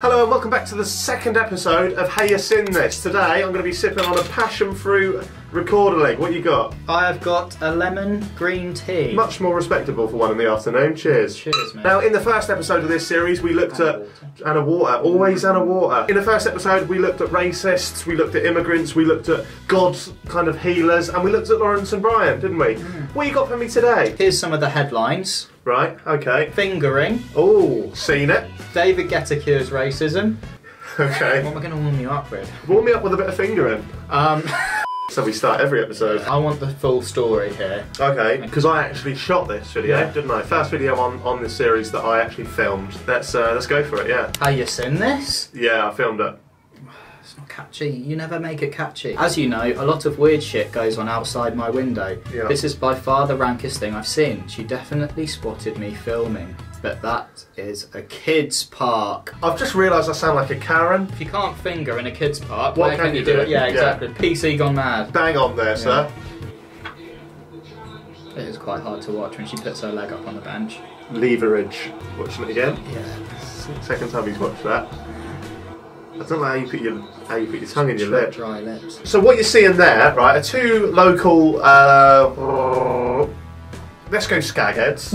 Hello and welcome back to the second episode of HYST This. Today I'm going to be sipping on a passion fruit recorder leg. What you got? I have got a lemon green tea. Much more respectable for one in the afternoon. Cheers. Cheers, mate. Now in the first episode of this series we looked at... Anna Water. Always Anna Water. In the first episode we looked at racists, we looked at immigrants, we looked at God's kind of healers, and we looked at Lawrence and Brian, didn't we? What you got for me today? Here's some of the headlines. Right, okay. Fingering. Oh, seen it. David Guetta cures racism. Okay. What am I going to warm you up with? Warm me up with a bit of fingering. So we start every episode. I want the full story here. Okay, because I actually shot this video, Yeah. didn't I? First video on this series that I actually filmed. Let's go for it, yeah. Have you seen this? Yeah, I filmed it. It's not catchy. You never make it catchy. As you know, a lot of weird shit goes on outside my window. Yeah. This is by far the rankest thing I've seen. She definitely spotted me filming. But that is a kids' park. I've just realised I sound like a Karen. If you can't finger in a kids' park, What where can can you you do do? it? Yeah, Yeah. exactly. PC gone mad. Bang on there, sir. It is quite hard to watch when she puts her leg up on the bench. Leverage. Watching it again. Yeah. Second time he's watched that. I don't know how you put your tongue in your lip. Dry lips. So what you're seeing there, right, are two local, let's go skagheads.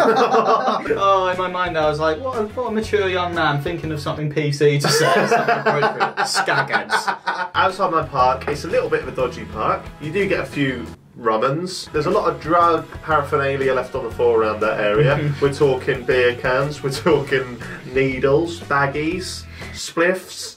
Oh, in my mind I was like, what a mature young man thinking of something PC to say. Something appropriate. Skagheads. Outside my park, it's a little bit of a dodgy park. You do get a few rum-uns. There's a lot of drug paraphernalia left on the floor around that area. We're talking beer cans, we're talking needles, baggies, spliffs.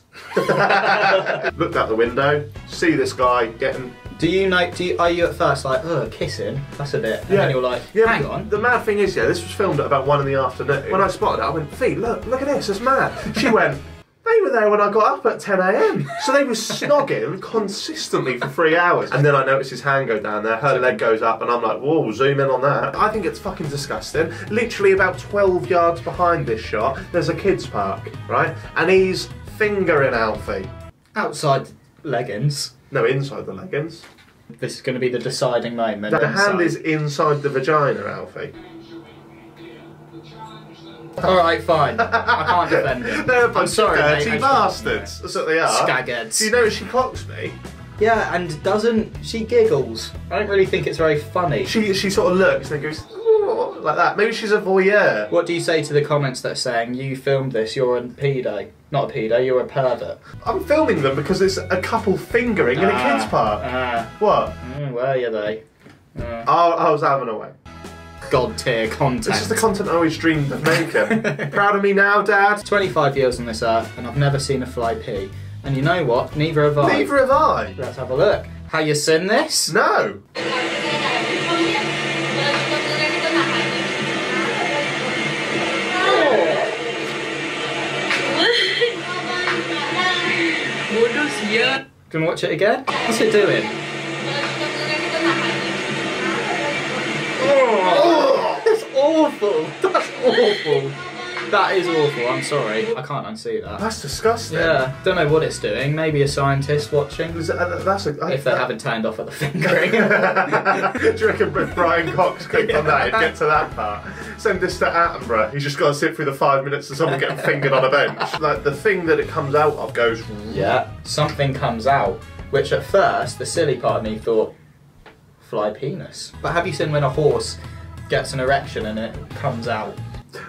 Looked out the window, see this guy getting... Are you at first like, oh, kissing? That's a bit. And then you're like, yeah, hang on. The mad thing is, yeah, this was filmed at about 1 in the afternoon. When I spotted it, I went, Fee, look at this, it's mad. She went, they were there when I got up at 10 AM. So they were snogging consistently for 3 hours. And then I noticed his hand go down there, her leg goes up, and I'm like, whoa, zoom in on that. I think it's fucking disgusting. Literally about 12 yards behind this shot, there's a kids' park, right? And he's fingering Alfie. Outside leggings. No, inside the leggings. This is going to be the deciding moment. The hand is inside the vagina, Alfie. Alright, fine. I can't defend him. They're a bunch I'm sorry, of mate, dirty I bastards. That's what they are. Skagheads. Do you know she clocks me? Yeah, and she giggles. I don't really think it's very funny. She sort of looks and then goes, "Oh," like that. Maybe she's a voyeur. What do you say to the comments that are saying, you filmed this, you're a pedo? Not a pedo, you're a pervert. I'm filming them because it's a couple fingering in a kids' park. What? Where are they? I was having a way. God tier content. This is the content I always dreamed of making. Proud of me now, Dad? 25 years on this earth and I've never seen a fly pee. And you know what? Neither have I. Neither have I. Let's have a look. Have you seen this? No. Can we watch it again? What's it doing? Oh, that's awful. That's awful. That is awful. I'm sorry. I can't unsee that. That's disgusting. Yeah. Don't know what it's doing. Maybe a scientist watching. If they haven't turned off at the fingering. Do you reckon Brian Cox clicked on that? He'd get to that part. Send this to Attenborough. He's just got to sit through the 5 minutes of someone getting fingered on a bench. Like the thing that it comes out of goes. Yeah. Something comes out, which at first the silly part of me thought, fly penis. But have you seen when a horse gets an erection and it comes out?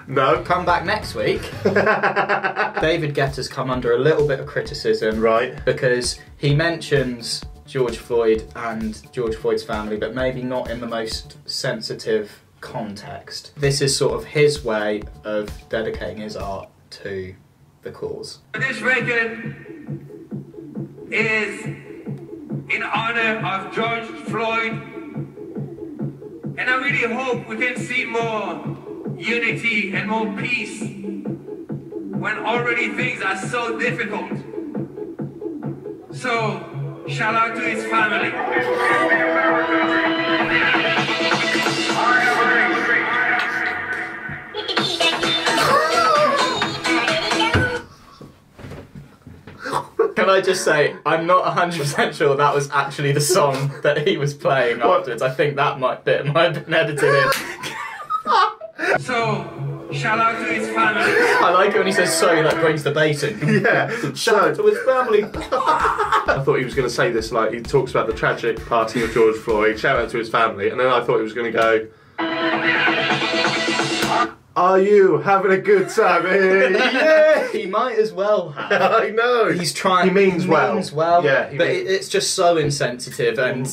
No. Come back next week. David Guetta's come under a little bit of criticism. Right. Because he mentions George Floyd and George Floyd's family, but maybe not in the most sensitive context. This is sort of his way of dedicating his art to the cause. This record is in honor of George Floyd, and I really hope we can see more unity and more peace when already things are so difficult. So, shout out to his family. Can I just say, I'm not 100% sure that was actually the song that he was playing afterwards. I think that bit might have been edited in. So, shout out to his family. I like it when he says so, that brings the bait in. Yeah, Shout out to his family. I thought he was going to say this like he talks about the tragic passing of George Floyd, shout out to his family, and then I thought he was going to go, are you having a good time here? Yeah! He might as well have. I know. He's trying. He means well. Yeah, he but means... it's just so insensitive and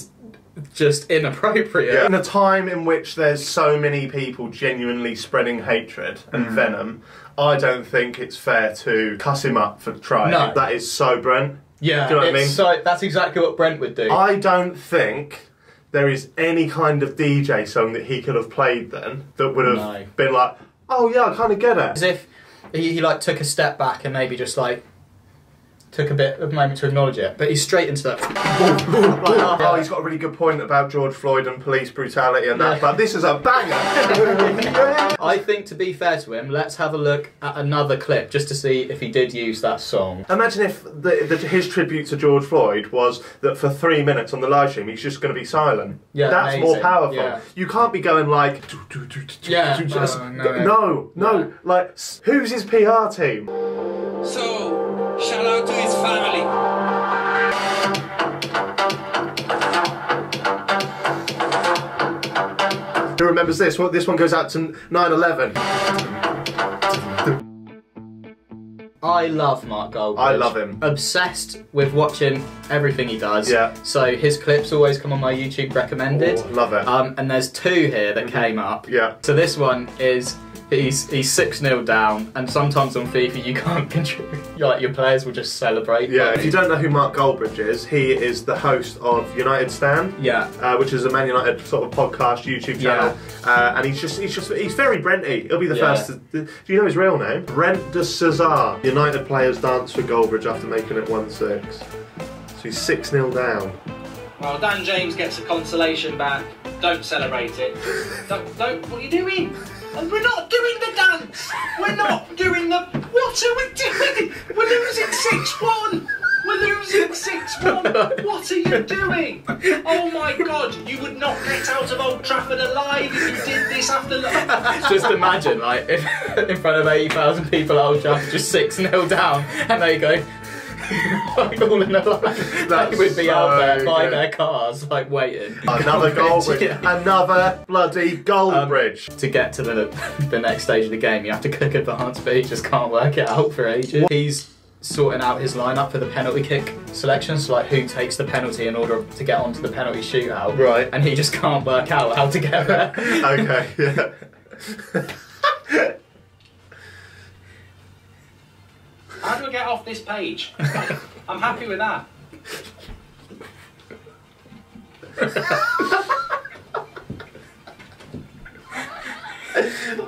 just inappropriate. Yeah. In a time in which there's so many people genuinely spreading hatred and venom, I don't think it's fair to cuss him up for trying. No. That is so Brent. Yeah, do you know what I mean? So that's exactly what Brent would do. I don't think there is any kind of DJ song that he could have played then that would have been like, oh yeah, I kind of get it. As if he like took a step back and maybe just like took a bit of a moment to acknowledge it, but he's straight into that. Oh, he's got a really good point about George Floyd and police brutality and that, but this is a banger. I think, to be fair to him, let's have a look at another clip just to see if he did use that song. Imagine if his tribute to George Floyd was that for 3 minutes on the live stream he's just going to be silent. Yeah, that's amazing. more powerful. Yeah. You can't be going like, no. Like, who's his PR team? So, shout out to his family. Who remembers this? Well, this one goes out to 9/11. I love Mark Goldbridge. I love him. Obsessed with watching everything he does. Yeah. So his clips always come on my YouTube recommended. Oh, love it. And there's two here that came up. Yeah. So this one is he's 6-0 down, and sometimes on FIFA you can't control. Like your players will just celebrate. Yeah. If you don't know who Mark Goldbridge is, he is the host of United Stand. Yeah. Which is a Man United sort of podcast YouTube channel. Yeah. And he's very Brenty. He'll be the first to. Do you know his real name? Brent de Cesar. United players dance for Goldbridge after making it 1-6. So he's 6-0 down. Well, Dan James gets a consolation back. Don't celebrate it. Don't. What are you doing? And we're not doing the dance. We're not doing the. What are we doing? We're losing 6-1. We're losing 6-1. What are you doing? Oh my God! You would not get out of Old Trafford alive if you did this after. Just imagine, like, if in front of 80,000 people at Old Trafford, just 6-0 down, and they go. Like all in a line. They would be out there by their cars, like waiting. Another Goldbridge. Another bloody Goldbridge. To get to the next stage of the game, you have to click advance, but he just can't work it out for ages. He's sorting out his lineup for the penalty kick selection, so like who takes the penalty in order to get onto the penalty shootout. Right. And he just can't work out how to get there. Okay, yeah. How do I get off this page? I'm happy with that.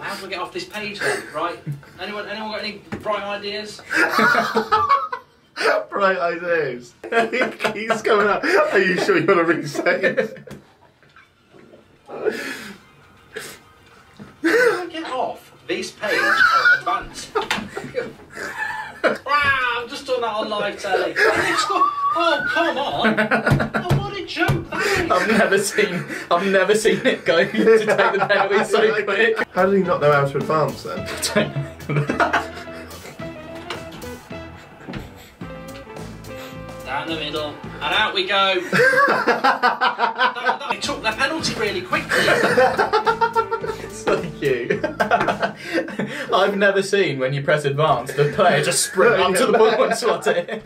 How do I get off this page then? Right? Anyone got any bright ideas? Bright ideas. He's coming up. Are you sure you want to re-say it? Get off this page of advance. Wow, I've just done that on live telly. Oh, come on! Oh, what a joke that is! I've never seen it go to take the penalty so quick. How did he not know how to advance then? Down the middle, and out we go. They took their penalty really quickly. So cute. I've never seen when you press advance the player just sprint up to the ball and slot it.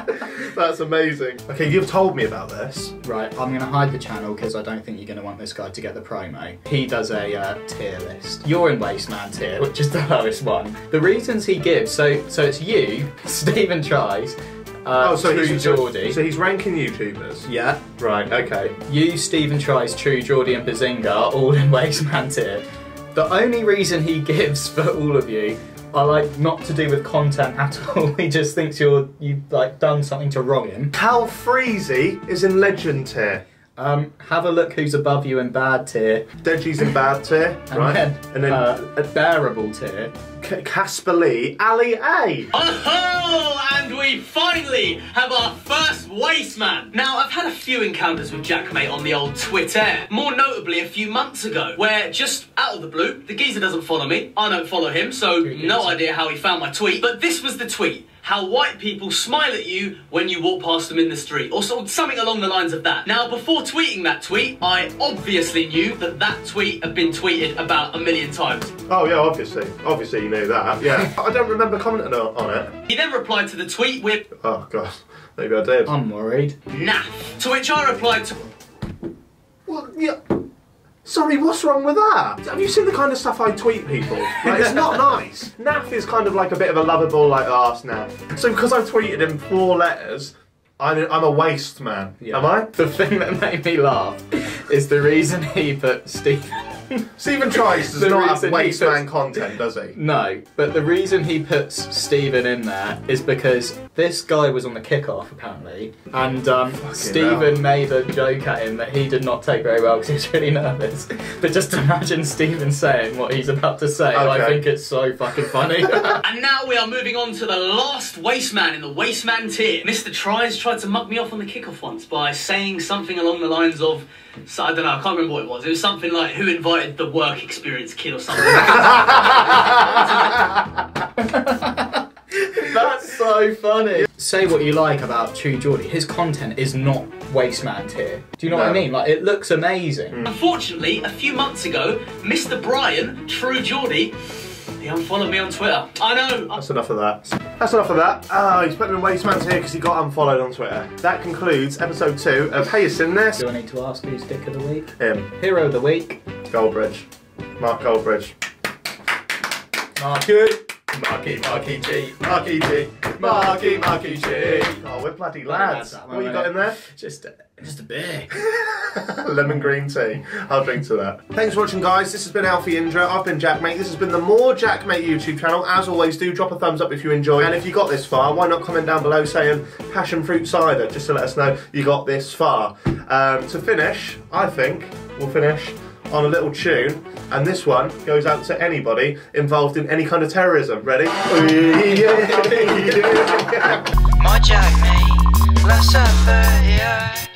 That's amazing. Okay, you've told me about this. Right, I'm going to hide the channel because I don't think you're going to want this guy to get the promo. He does a tier list. You're in Wasteman tier, which is the lowest one. The reasons he gives, so it's you, Stephen Tries, so he's ranking YouTubers. Yeah. Right, okay. You, Stephen Tries, True, Geordie and Bazinga, all in Wasteman tier. The only reason he gives for all of you are like not to do with content at all. He just thinks you've like done something to wrong him. Cal Freezy is in Legend tier. Have a look who's above you in bad tier. Deji's in bad tier, right? And then a bearable tier. Casper Lee, Ali A. Oh, and we we finally have our first Wasteman. Now, I've had a few encounters with Jaack, mate, on the old Twitter. More notably, a few months ago, where just out of the blue, the geezer doesn't follow me, I don't follow him, so no idea how he found my tweet. But this was the tweet. How white people smile at you when you walk past them in the street, or something along the lines of that. Now, before tweeting that tweet, I obviously knew that that tweet had been tweeted about 1 million times. Oh yeah, obviously you knew that, yeah. I don't remember commenting on it. He then replied to the tweet with, oh god, maybe I did. I'm worried. naff. To which I replied to, What? Yeah. Sorry, what's wrong with that? Have you seen the kind of stuff I tweet people? Like, it's not nice. Naff is kind of like a bit of a lovable, like, arse naff. So because I tweeted him 4 letters, I'm a waste man. Yeah. Am I? The thing that made me laugh is the reason he put Stephen. Stephen Trice does not have waste man content, does he? No, but the reason he puts Stephen in there is because this guy was on the kickoff apparently, and Stephen made a joke at him that he did not take very well because he was really nervous. But just imagine Stephen saying what he's about to say. Okay. I think it's so fucking funny. And now we are moving on to the last Wasteman in the Wasteman tier. Mr. Trice tried to mug me off on the kickoff once by saying something along the lines of, so, I don't know, I can't remember what it was. It was something like, who invited the work experience kid or something. That's so funny. Say what you like about True Geordie, his content is not Wasteman tier. Do you know what I mean? Like, it looks amazing. Unfortunately, a few months ago, Mr. Brian, True Geordie, he unfollowed me on Twitter. I know. That's enough of that. That's enough of that. He's put him in Wasteman's here because he got unfollowed on Twitter. That concludes episode 2 of HYST. Do I need to ask who's Dick of the Week? Him. Hero of the Week? Goldbridge. Mark Goldbridge. Marky G. Marky G. Oh, we're bloody lads. What you got in there? Just a beer. Lemon green tea. I'll drink to that. Thanks for watching, guys. This has been Alfie Indra. I've been Jaack, mate. This has been the More Jaack, Mate YouTube channel. As always, do drop a thumbs up if you enjoy. And if you got this far, why not comment down below saying passion fruit cider, just to let us know you got this far. To finish, I think we'll finish on a little tune, and this one goes out to anybody involved in any kind of terrorism. Ready? More Jaack, mate. Let's have it, yeah.